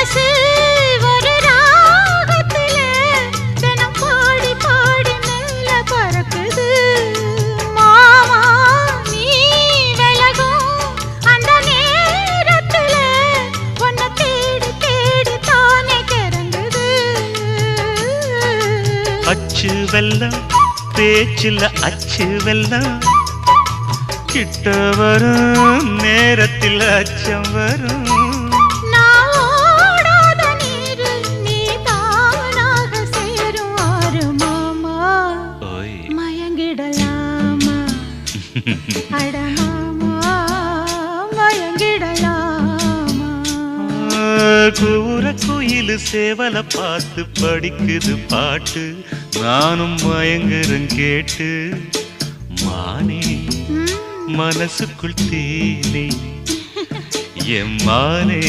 மனசு ஒரு ராகத்துல தினம் பாடி பாடி மேல பறக்குது மாமா நீ விலகும் அந்த நேரத்துல உன்னை தேடி தேடி தானே கிறங்குது அச்சு வெல்லம் பேச்சில் அச்சு வெல்லம் கிட்ட வரும் நேரத்தில் அச்சம் வரும் நான் ஓடாத நீரு நீ தானாக சேரும் ஆறு மாமா ஓய் மயங்கிடலாமா அட மாமா மயங்கிடலாமா கூற குயில் சேவல பார்த்து படிக்குது பாட்டு நானும் மயங்குறேன் கேட்டு மானே மனசுக்குள் தேனே எம்மானே